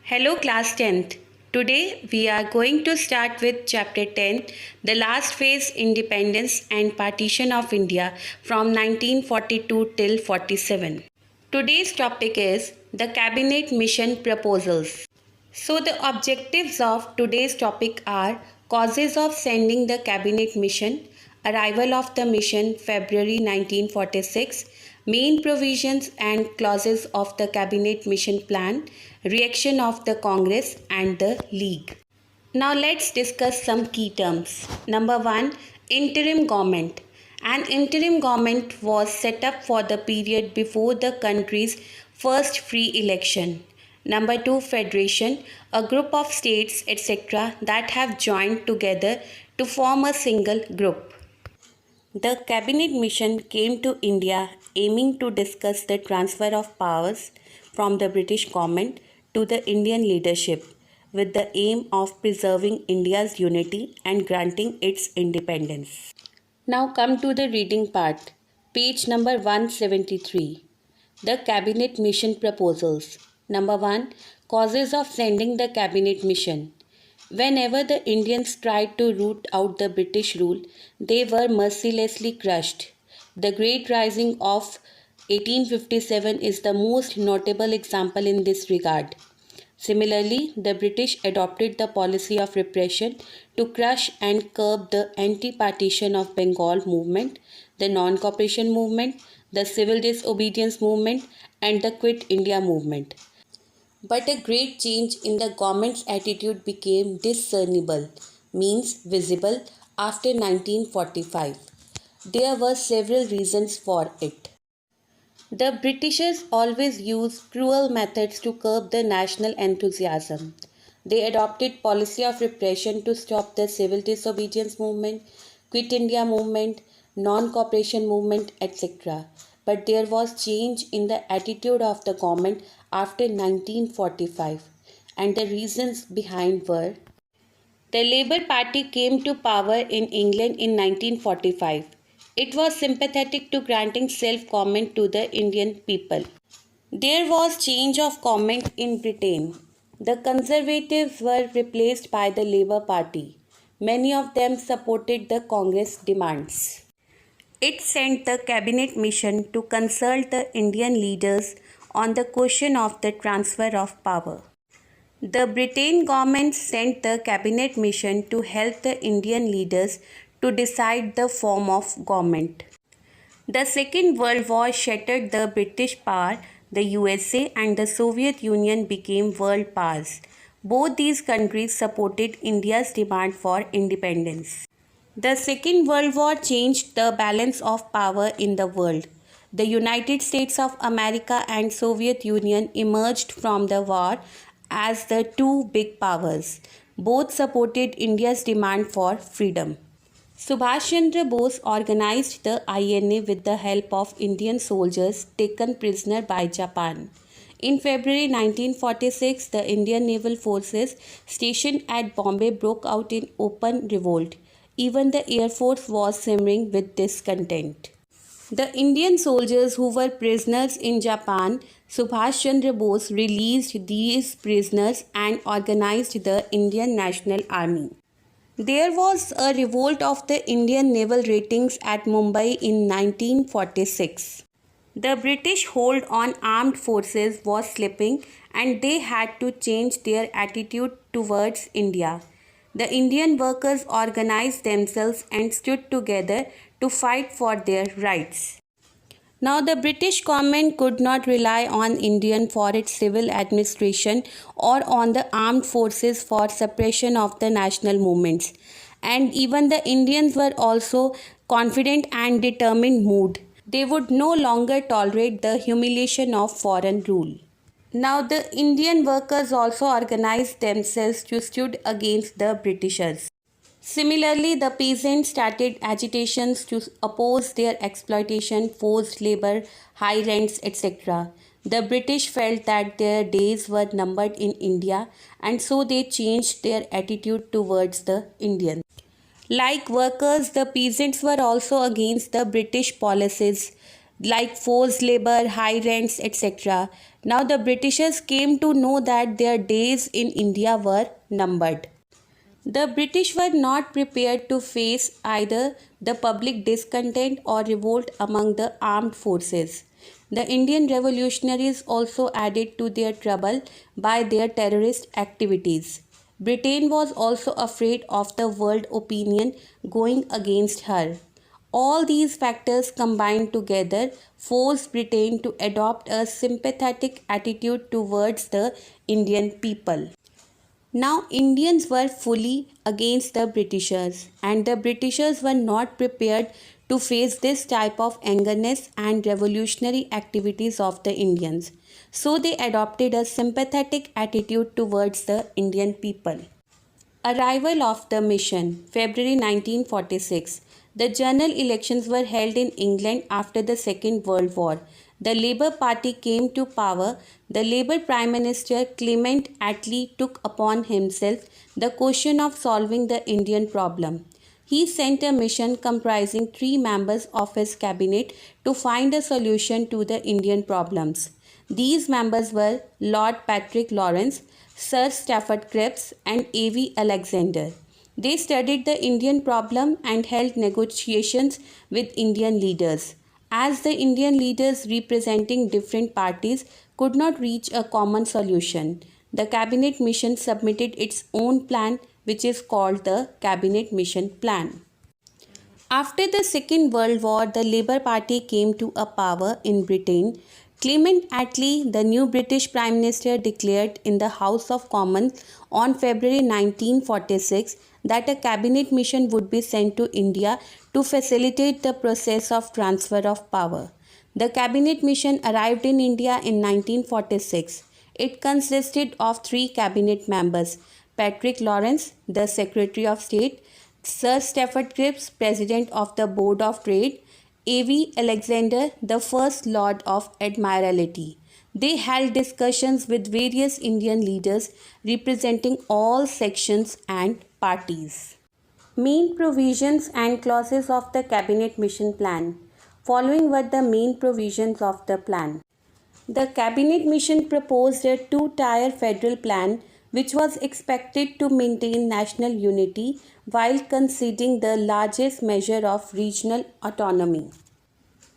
Hello class 10th. Today we are going to start with chapter 10, the last phase, independence and partition of India from 1942 till 47. Today's topic is the cabinet mission proposals. So the objectives of today's topic are causes of sending the cabinet mission, arrival of the mission February 1946, main provisions and clauses of the cabinet mission plan, reaction of the Congress and the League. Now let's discuss some key terms. Number 1, interim government. An interim government was set up for the period before the country's first free election. Number 2, federation, a group of states etc. that have joined together to form a single group. The cabinet mission came to India aiming to discuss the transfer of powers from the British government to the Indian leadership with the aim of preserving India's unity and granting its independence. Now come to the reading part. Page number 173. The cabinet mission proposals. Number 1. Causes of sending the cabinet mission. Whenever the Indians tried to root out the British rule, they were mercilessly crushed. The Great Rising of 1857 is the most notable example in this regard. Similarly, the British adopted the policy of repression to crush and curb the anti-partition of Bengal movement, the non-cooperation movement, the civil disobedience movement, and the Quit India movement. But a great change in the government's attitude became discernible, means visible, after 1945. There were several reasons for it. The Britishers always used cruel methods to curb the national enthusiasm. They adopted policy of repression to stop the civil disobedience movement, Quit India movement, non-cooperation movement, etc. But there was change in the attitude of the government after 1945, and the reasons behind were: the Labour Party came to power in England in 1945. It was sympathetic to granting self-government to the Indian people. There was change of government in Britain. The Conservatives were replaced by the Labour Party. Many of them supported the Congress demands. It sent the cabinet mission to consult the Indian leaders on the question of the transfer of power. The Britain government sent the cabinet mission to help the Indian leaders to decide the form of government. The Second World War shattered the British power. The USA and the Soviet Union became world powers. Both these countries supported India's demand for independence. The Second World War changed the balance of power in the world. The United States of America and Soviet Union emerged from the war as the two big powers. Both supported India's demand for freedom. Subhash Chandra Bose organized the INA with the help of Indian soldiers taken prisoner by Japan. In February 1946, the Indian naval forces stationed at Bombay broke out in open revolt. Even the Air Force was simmering with discontent. The Indian soldiers who were prisoners in Japan, Subhash Chandra Bose released these prisoners and organized the Indian National Army. There was a revolt of the Indian naval ratings at Mumbai in 1946. The British hold on armed forces was slipping and they had to change their attitude towards India. The Indian workers organized themselves and stood together to fight for their rights. Now the British government could not rely on India for its civil administration or on the armed forces for suppression of the national movements. And even the Indians were also confident and determined mood. They would no longer tolerate the humiliation of foreign rule. Now the Indian workers also organized themselves to stood against the Britishers. Similarly, the peasants started agitations to oppose their exploitation, forced labor, high rents, etc. The British felt that their days were numbered in India and so they changed their attitude towards the Indians. Like workers, the peasants were also against the British policies. like forced labor, high rents, etc. Now the Britishers came to know that their days in India were numbered. The British were not prepared to face either the public discontent or revolt among the armed forces. The Indian revolutionaries also added to their trouble by their terrorist activities. Britain was also afraid of the world opinion going against her. All these factors combined together forced Britain to adopt a sympathetic attitude towards the Indian people. Now, Indians were fully against the Britishers, and the Britishers were not prepared to face this type of angerness and revolutionary activities of the Indians. So, they adopted a sympathetic attitude towards the Indian people. Arrival of the mission, February 1946. The general elections were held in England after the Second World War. The Labour Party came to power. The Labour Prime Minister Clement Attlee took upon himself the question of solving the Indian problem. He sent a mission comprising 3 members of his cabinet to find a solution to the Indian problems. These members were Lord Patrick Lawrence, Sir Stafford Cripps, and A.V. Alexander. They studied the Indian problem and held negotiations with Indian leaders. As the Indian leaders representing different parties could not reach a common solution, the Cabinet Mission submitted its own plan, which is called the Cabinet Mission Plan. After the Second World War, the Labour Party came to a power in Britain. Clement Attlee, the new British Prime Minister, declared in the House of Commons on February 1946 that a cabinet mission would be sent to India to facilitate the process of transfer of power. The cabinet mission arrived in India in 1946. It consisted of 3 cabinet members: Patrick Lawrence, the Secretary of State; Sir Stafford Cripps, President of the Board of Trade; A.V. Alexander, the First Lord of Admiralty. They held discussions with various Indian leaders representing all sections and parties. Main provisions and clauses of the Cabinet Mission Plan. Following were the main provisions of the plan. The Cabinet Mission proposed a 2-tier federal plan which was expected to maintain national unity while conceding the largest measure of regional autonomy.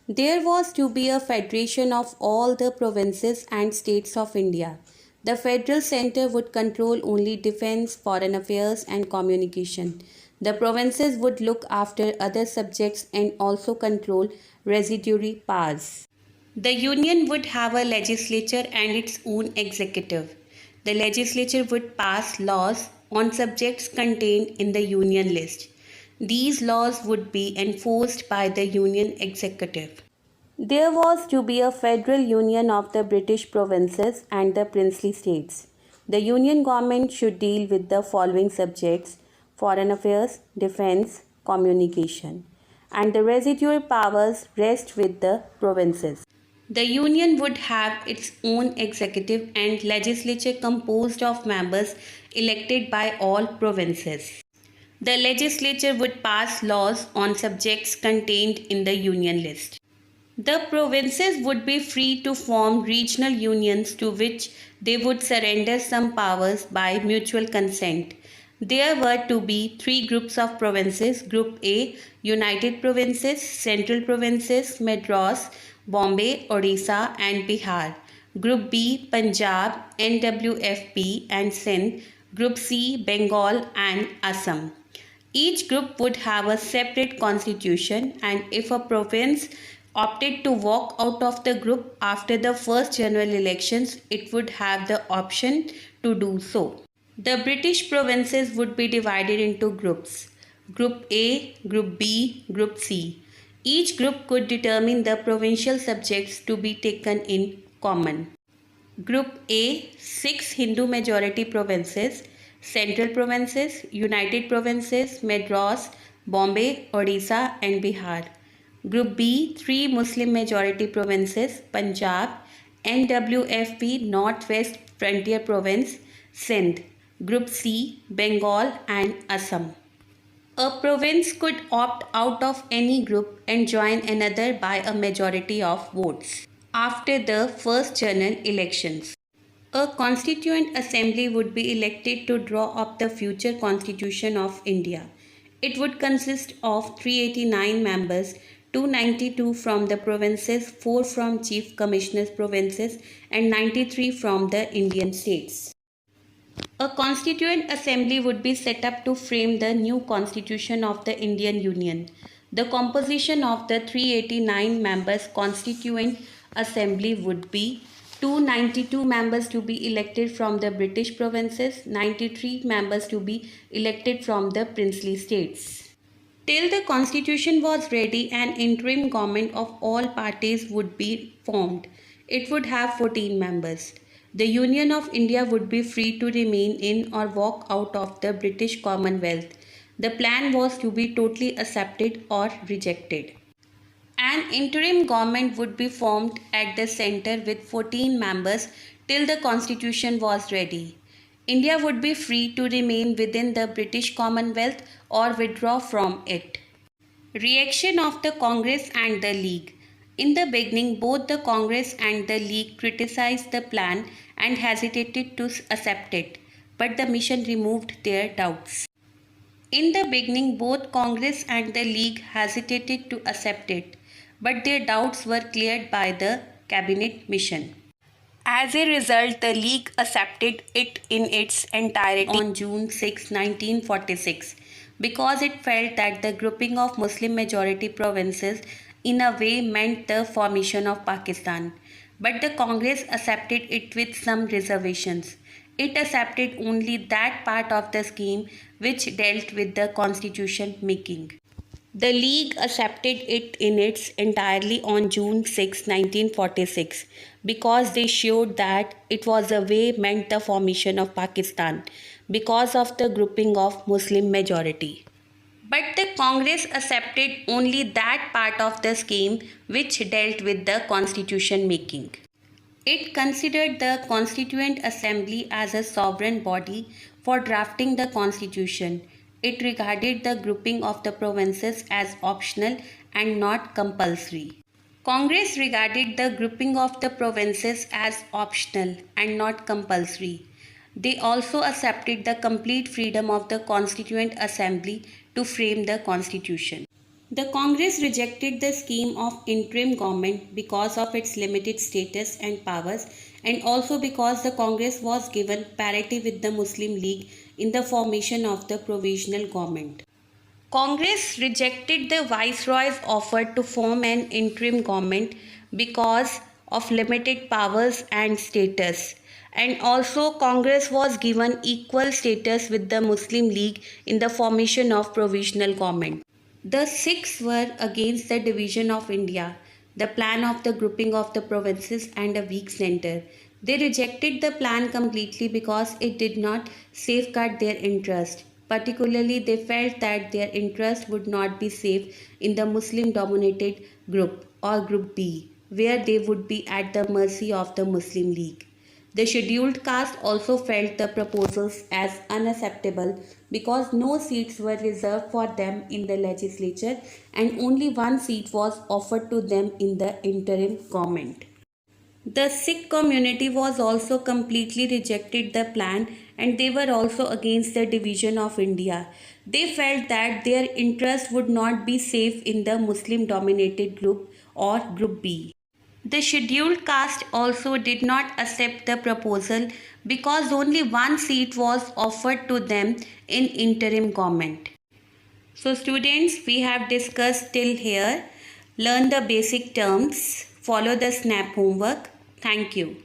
There was to be a federation of all the provinces and states of India. The federal center would control only defense, foreign affairs, and communication. The provinces would look after other subjects and also control residuary powers. The union would have a legislature and its own executive. The legislature would pass laws on subjects contained in the union list. These laws would be enforced by the union executive. There was to be a federal union of the British provinces and the princely states. The union government should deal with the following subjects: foreign affairs, defense, communication, and the residual powers rest with the provinces. The union would have its own executive and legislature composed of members elected by all provinces. The legislature would pass laws on subjects contained in the union list. The provinces would be free to form regional unions to which they would surrender some powers by mutual consent. There were to be 3 groups of provinces: Group A, United Provinces; Central Provinces, Madras, Bombay, Odisha, and Bihar; Group B, Punjab, NWFP, and Sindh; Group C, Bengal, and Assam. Each group would have a separate constitution, and if a province opted to walk out of the group after the first general elections, it would have the option to do so. The British provinces would be divided into groups: Group A, Group B, Group C. Each group could determine the provincial subjects to be taken in common. Group A, 6 Hindu majority provinces: Central Provinces, United Provinces, Madras, Bombay, Odisha, and Bihar. Group B, 3 Muslim majority provinces: Punjab, NWFP, Northwest Frontier Province, Sindh. Group C, Bengal, and Assam. A province could opt out of any group and join another by a majority of votes after the first general elections. A constituent assembly would be elected to draw up the future constitution of India. It would consist of 389 members, 292 from the provinces, 4 from chief commissioners provinces and 93 from the Indian states. A constituent assembly would be set up to frame the new constitution of the Indian Union. The composition of the 389 members constituent assembly would be 292 members to be elected from the British provinces, 93 members to be elected from the princely states. Till the constitution was ready, an interim government of all parties would be formed. It would have 14 members. The Union of India would be free to remain in or walk out of the British Commonwealth. The plan was to be totally accepted or rejected. An interim government would be formed at the centre with 14 members till the constitution was ready. India would be free to remain within the British Commonwealth or withdraw from it. Reaction of the Congress and the League. In the beginning, both the Congress and the League criticized the plan and hesitated to accept it, but the mission removed their doubts. In the beginning, both Congress and the League hesitated to accept it, but their doubts were cleared by the cabinet mission. As a result, the League accepted it in its entirety on June 6, 1946, because it felt that the grouping of Muslim majority provinces in a way meant the formation of Pakistan. But the Congress accepted it with some reservations. It accepted only that part of the scheme which dealt with the constitution making. The League accepted it in its entirety on June 6, 1946, because they showed that it was a way meant the formation of Pakistan because of the grouping of Muslim majority. But the Congress accepted only that part of the scheme which dealt with the constitution making. It considered the Constituent Assembly as a sovereign body for drafting the constitution. It regarded the grouping of the provinces as optional and not compulsory. Congress regarded the grouping of the provinces as optional and not compulsory. They also accepted the complete freedom of the Constituent Assembly to frame the constitution. The Congress rejected the scheme of interim government because of its limited status and powers, and also because the Congress was given parity with the Muslim League in the formation of the provisional government. Congress rejected the Viceroy's offer to form an interim government because of limited powers and status. And also Congress was given equal status with the Muslim League in the formation of provisional government. The Sikhs were against the division of India, the plan of the grouping of the provinces and a weak centre. They rejected the plan completely because it did not safeguard their interest. Particularly, they felt that their interest would not be safe in the Muslim-dominated group or Group B, where they would be at the mercy of the Muslim League. The scheduled caste also felt the proposals as unacceptable because no seats were reserved for them in the legislature and only one seat was offered to them in the interim government. The Sikh community was also completely rejected the plan and they were also against the division of India. They felt that their interest would not be safe in the Muslim dominated group or Group B. The scheduled caste also did not accept the proposal because only one seat was offered to them in interim government. So students, we have discussed till here. Learn the basic terms. Follow the SNAP homework. Thank you.